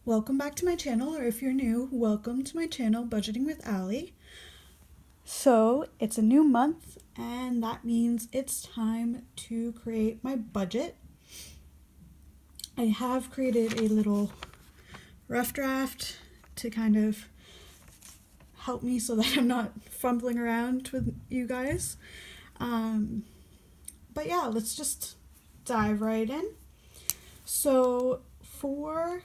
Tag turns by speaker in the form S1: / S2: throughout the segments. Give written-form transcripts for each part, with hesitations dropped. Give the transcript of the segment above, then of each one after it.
S1: Welcome back to my channel, or if you're new, welcome to my channel, Budgeting with Allie. So, it's a new month, and that means it's time to create my budget. I have created a little rough draft to kind of help me so that I'm not fumbling around with you guys. But yeah, let's just dive right in. So, for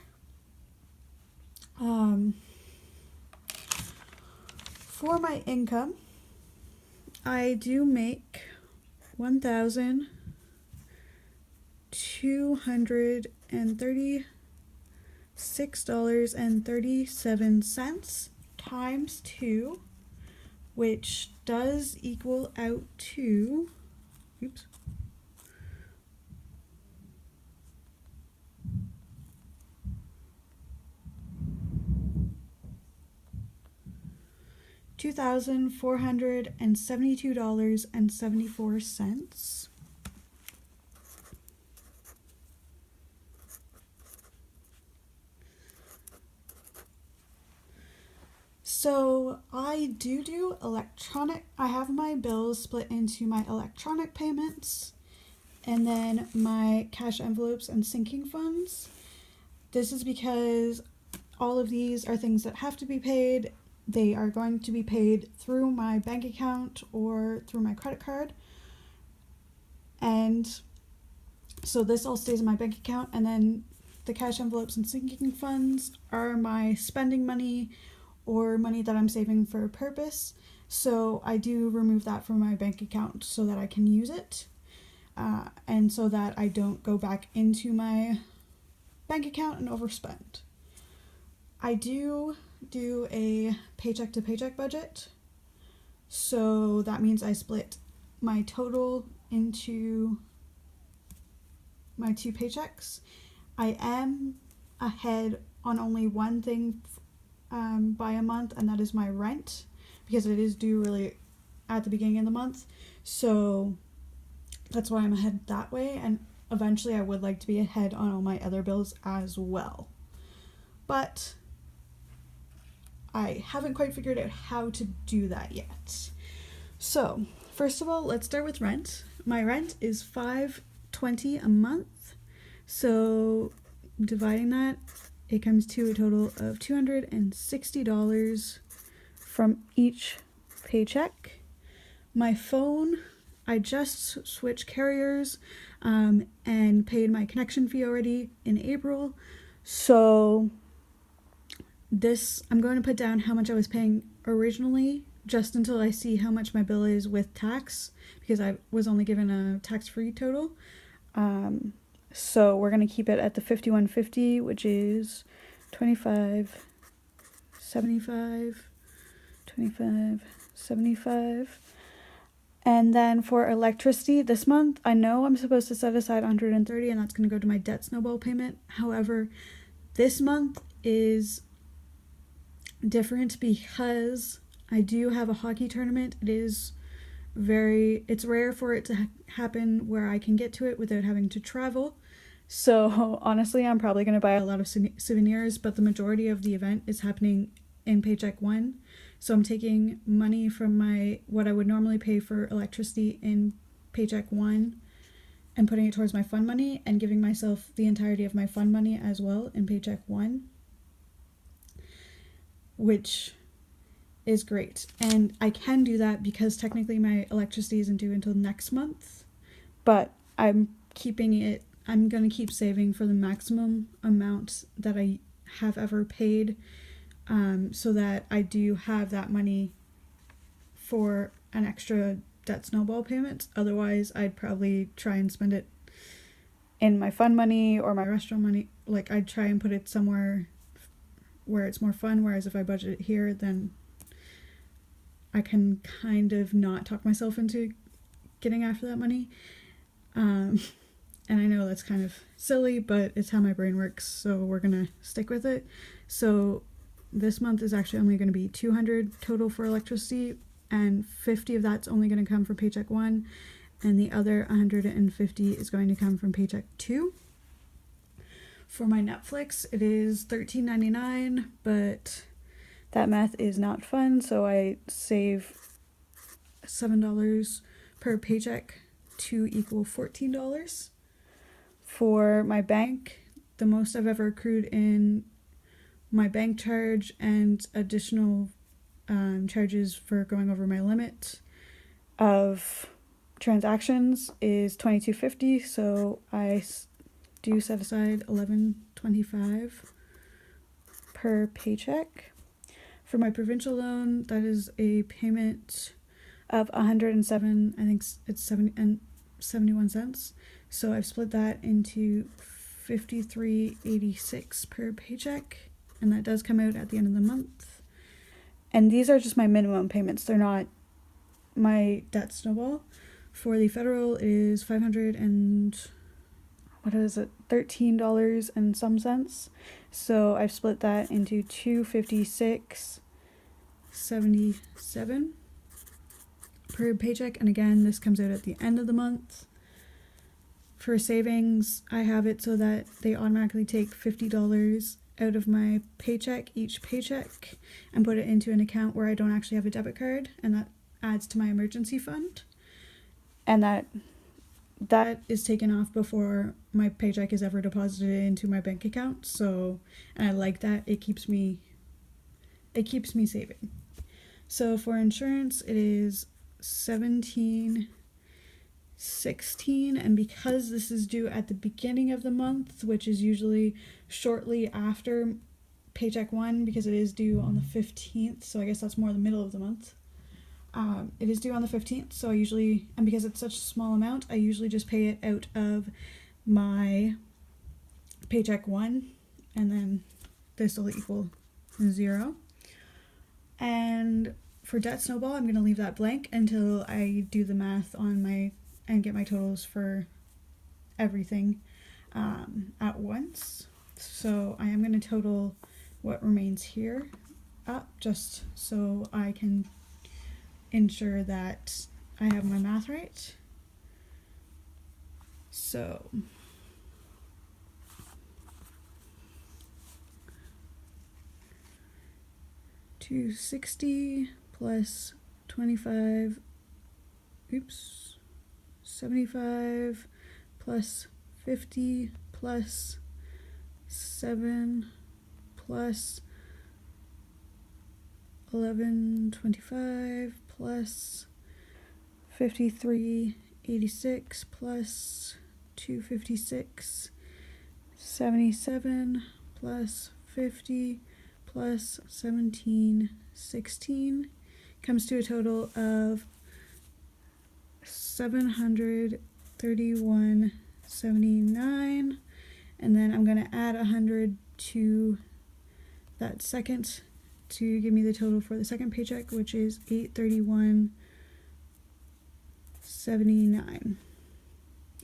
S1: my income, I do make $1,236.37 times 2, which does equal out to, oops, $2,472.74. So I do electronic. I have my bills split into my electronic payments and then my cash envelopes and sinking funds. This is because all of these are things that have to be paid. They are going to be paid through my bank account or through my credit card. And so this all stays in my bank account, and then the cash envelopes and sinking funds are my spending money or money that I'm saving for a purpose. So I do remove that from my bank account so that I can use it, and so that I don't go back into my bank account and overspend. I do a paycheck to paycheck budget. So that means I split my total into my two paychecks. I am ahead on only one thing by a month, and that is my rent, because it is due really at the beginning of the month. So that's why I'm ahead that way, and eventually I would like to be ahead on all my other bills as well. But I haven't quite figured out how to do that yet. So, first of all, let's start with rent. My rent is $520 a month. So, dividing that, it comes to a total of $260 from each paycheck. My phone, I just switched carriers and paid my connection fee already in April. So I'm going to put down how much I was paying originally, just until I see how much my bill is with tax, because I was only given a tax-free total. So we're going to keep it at the $51.50, which is $25.75. And then for electricity, this month, I know I'm supposed to set aside $130, and that's going to go to my debt snowball payment. However, this month is different because I do have a hockey tournament. It's rare for it to happen where I can get to it without having to travel. So honestly, I'm probably going to buy a lot of souvenirs, but the majority of the event is happening in paycheck one. So I'm taking money from what I would normally pay for electricity in paycheck one and putting it towards my fund money, and giving myself the entirety of my fund money as well in paycheck one, which is great. And I can do that because technically my electricity isn't due until next month, but I'm going to keep saving for the maximum amount that I have ever paid, so that I do have that money for an extra debt snowball payment. Otherwise, I'd probably try and spend it in my fund money or my restaurant money. Like, I'd try and put it somewhere where it's more fun, whereas if I budget it here, then I can kind of not talk myself into getting after that money. And I know that's kind of silly, but it's how my brain works, so we're gonna stick with it. So this month is actually only going to be $200 total for electricity, and $50 of that's only going to come from paycheck one, and the other $150 is going to come from paycheck two. For my Netflix, it is $13.99, but that math is not fun, so I save $7 per paycheck to equal $14. For my bank, the most I've ever accrued in my bank charge and additional charges for going over my limit of transactions is $22.50, so I do set aside $11.25 per paycheck. For my provincial loan, that is a payment of $107, I think it's 71 cents. So I've split that into $53.86 per paycheck, and that does come out at the end of the month. And these are just my minimum payments. They're not my debt snowball. For the federal, it is $13 and some cents. So I've split that into $256.77 per paycheck, and again, this comes out at the end of the month. For savings, I have it so that they automatically take $50 out of my paycheck, each paycheck, and put it into an account where I don't actually have a debit card, and that adds to my emergency fund. And that is taken off before my paycheck is ever deposited into my bank account. So, and I like that. It keeps me saving. So for insurance, it is $17.16, and because this is due at the beginning of the month, which is usually shortly after paycheck 1, because it is due on the 15th, so I guess that's more the middle of the month. It is due on the 15th, so I usually, and because it's such a small amount, I usually just pay it out of my paycheck 1, and then this will equal 0. And for debt snowball, I'm going to leave that blank until I do the math on and get my totals for everything at once. So I am going to total what remains here up just so I can ensure that I have my math right. So $260 plus 25, 75 plus 50 plus 7 plus 11.25 plus 53.86 plus 256.77 plus 50 plus 17.16 comes to a total of $731.79, and then I'm going to add 100 to that second to give me the total for the second paycheck, which is $831.79.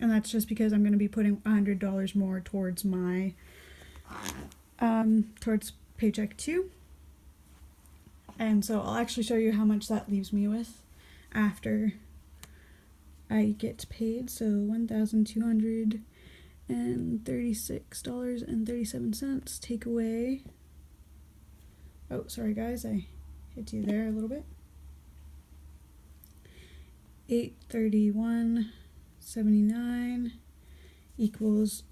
S1: And that's just because I'm going to be putting $100 more towards my towards paycheck 2. And so I'll actually show you how much that leaves me with after I get paid. So $1,236.37. Take away, oh sorry guys, I hit you there a little bit. $831.79 equals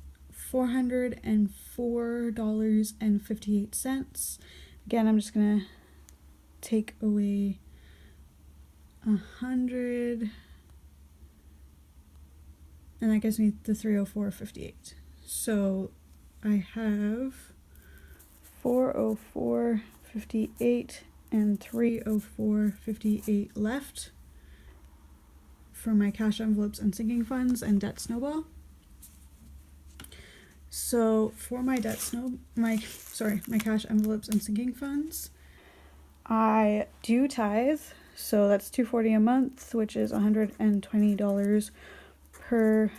S1: $404.58. Again, I'm just gonna take away 100, and that gives me the $304.58. So I have $404.58 and $304.58 left for my cash envelopes and sinking funds and debt snowball. So for my my cash envelopes and sinking funds, I do tithe, so that's $240 a month, which is $120 per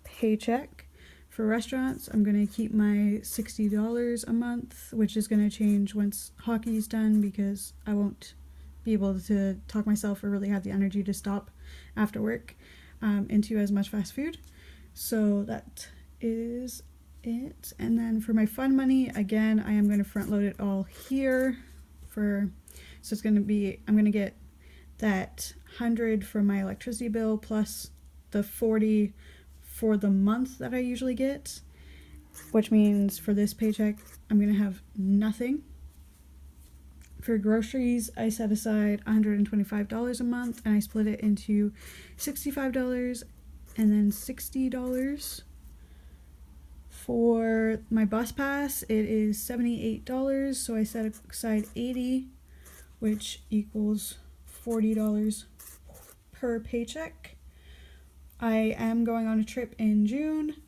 S1: paycheck. For restaurants, I'm going to keep my $60 a month, which is going to change once hockey's done because I won't be able to talk myself or really have the energy to stop after work into as much fast food. So that is it. And then for my fun money, again, I am going to front load it all here so it's going to be, I'm going to get that 100 for my electricity bill plus the 40 for the month that I usually get, which means for this paycheck, I'm going to have nothing. For groceries, I set aside $125 a month and I split it into $65 and then $60. For my bus pass, it is $78, so I set aside $80, which equals $40 per paycheck. I am going on a trip in June,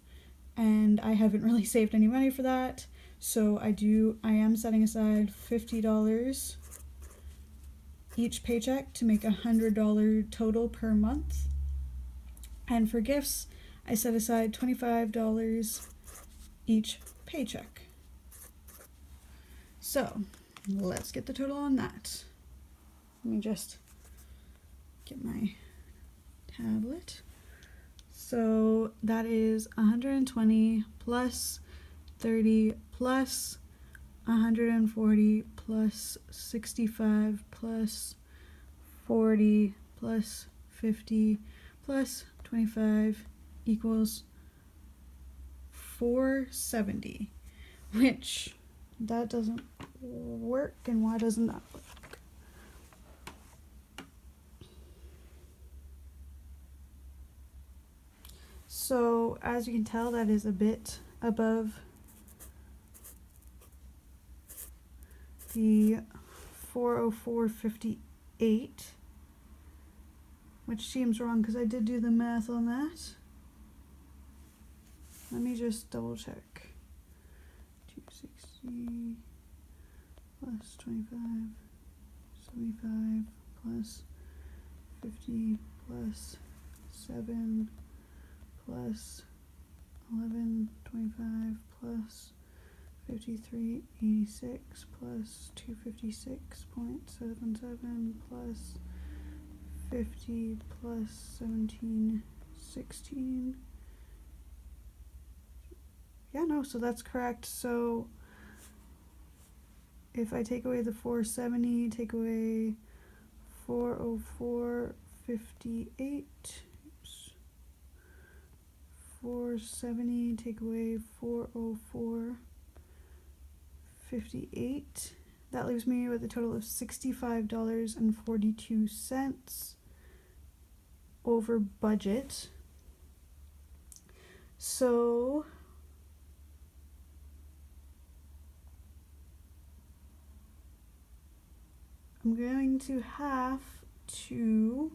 S1: and I haven't really saved any money for that, so I am setting aside $50 each paycheck to make $100 total per month. And for gifts, I set aside $25 each paycheck. So let's get the total on that. Let me just get my tablet. So that is 120 plus 30 plus 140 plus 65 plus 40 plus 50 plus 25 equals 470, which that doesn't work. And why doesn't that work? So as you can tell, that is a bit above the 404.58, which seems wrong because I did do the math on that. Let me just double check. 260 plus 25, 75 plus 50 plus 7 plus 11, 25 plus 53.86 plus 256.77 plus 50 plus 17.16. Yeah, no, so that's correct. So if I take away the 470, take away 404.58, 470, take away 404.58, that leaves me with a total of $65.42 over budget. So I'm going to have to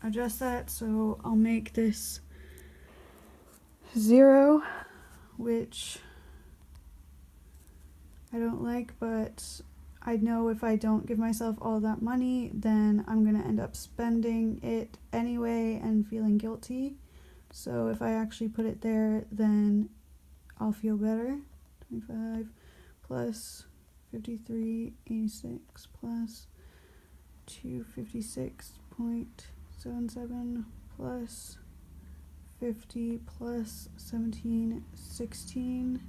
S1: adjust that, so I'll make this 0, which I don't like, but I know if I don't give myself all that money, then I'm gonna end up spending it anyway and feeling guilty. So if I actually put it there, then I'll feel better. 25 plus 53.86 plus 256.77 plus 50 plus 17.16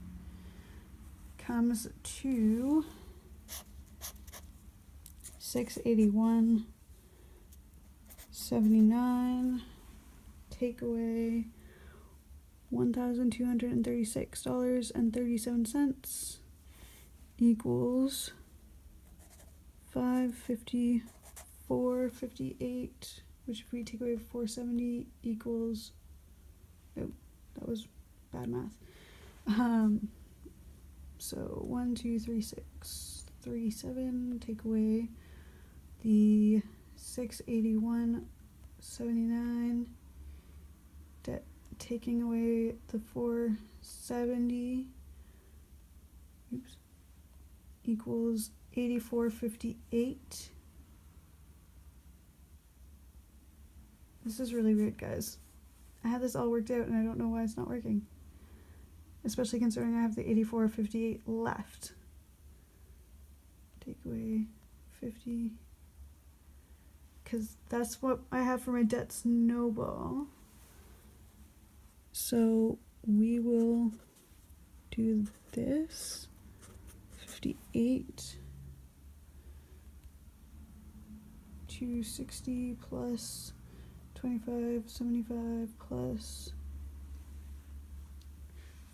S1: comes to 681.79. Take away $1,236.37 equals 554.58, which if we take away 470 equals, oh, that was bad math. So 1, 2, 3, 6, 3, 7, take away the 681.79, taking away the 470, equals 84.58. This is really weird, guys. I had this all worked out and I don't know why it's not working. Especially considering I have the 84.58 left. Take away 50. Because that's what I have for my debt snowball. So we will do this. 58, 260 plus 25, 75 plus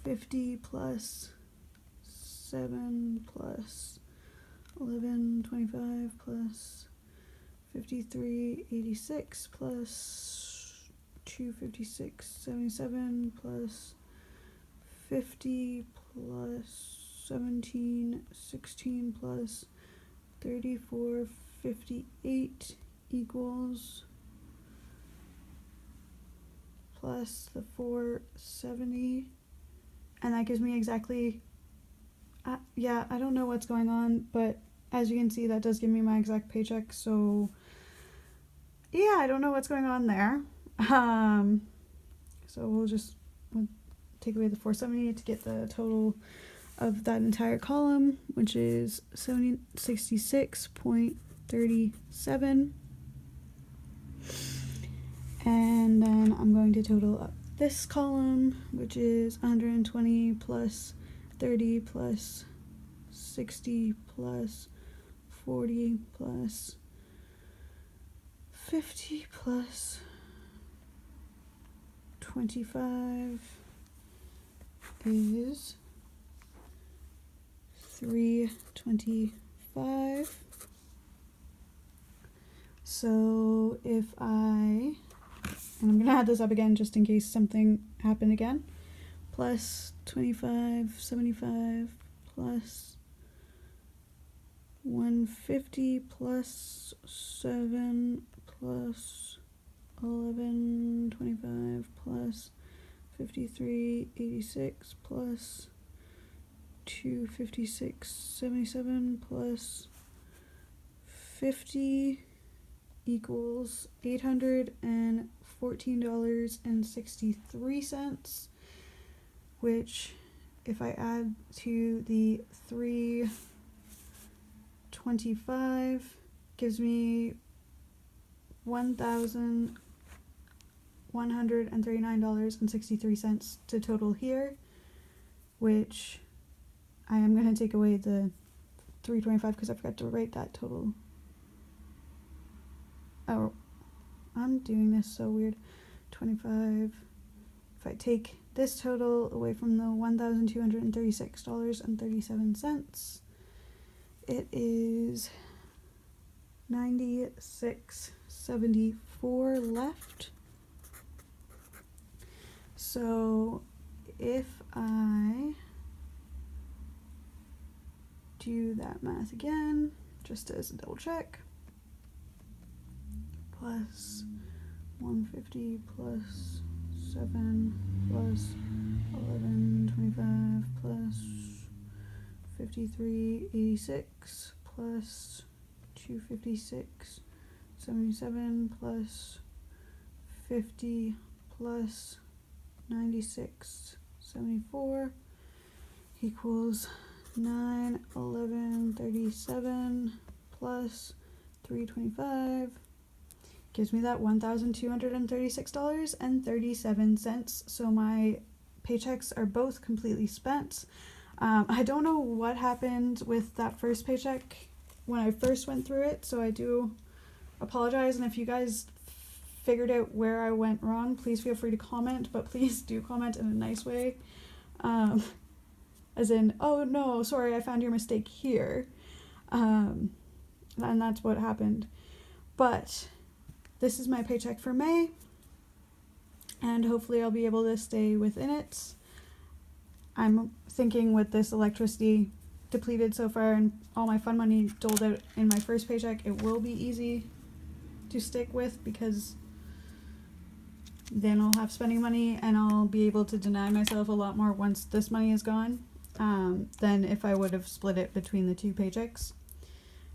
S1: 50 plus 7 plus 11, 25 plus 53, 86 plus 256, 77 plus 50 plus 17, 16 plus 34, 58 equals plus the 470, and that gives me exactly, yeah, I don't know what's going on, but as you can see, that does give me my exact paycheck, so yeah, I don't know what's going on there. So we'll take away the 470 to get the total of that entire column, which is 66.37. And then I'm going to total up this column, which is 120 plus 30 plus 60 plus 40 plus 50 plus 25 is 325. So if and I'm gonna add this up again just in case something happened again, plus 25, 75 plus 150 plus 7 plus 11, 25 plus 53, 86 plus 256, 77 plus 50 equals $814.63, which if I add to the 325 gives me $1,139.63 to total here, which I am going to take away the 325 because I forgot to write that total. Oh, I'm doing this so weird. 25. If I take this total away from the $1,236.37, it is $96.74 left. So if I do that math again, just as a double check, plus 150 plus 7 plus 11, 25 plus 53, 86 plus 256, 77 plus 50 plus 96, 74 equals 9, 11, 37 plus 325 gives me that $1,236.37. So my paychecks are both completely spent. I don't know what happened with that first paycheck when I first went through it, so I do apologize, and if you guys figured out where I went wrong, please feel free to comment, but please do comment in a nice way. As in, oh no, sorry, I found your mistake here. And that's what happened. But this is my paycheck for May, and hopefully I'll be able to stay within it. I'm thinking with this electricity depleted so far and all my fun money doled out in my first paycheck, it will be easy to stick with, because then I'll have spending money and I'll be able to deny myself a lot more once this money is gone, than if I would have split it between the two paychecks.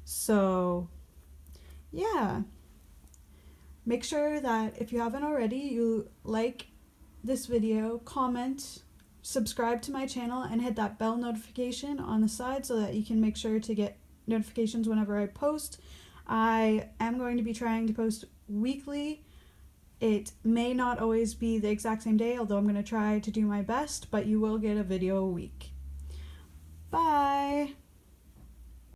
S1: So yeah, make sure that if you haven't already, you like this video, comment, subscribe to my channel, and hit that bell notification on the side so that you can make sure to get notifications whenever I post. I am going to be trying to post weekly It may not always be the exact same day, although I'm going to try to do my best, but you will get a video a week. Bye!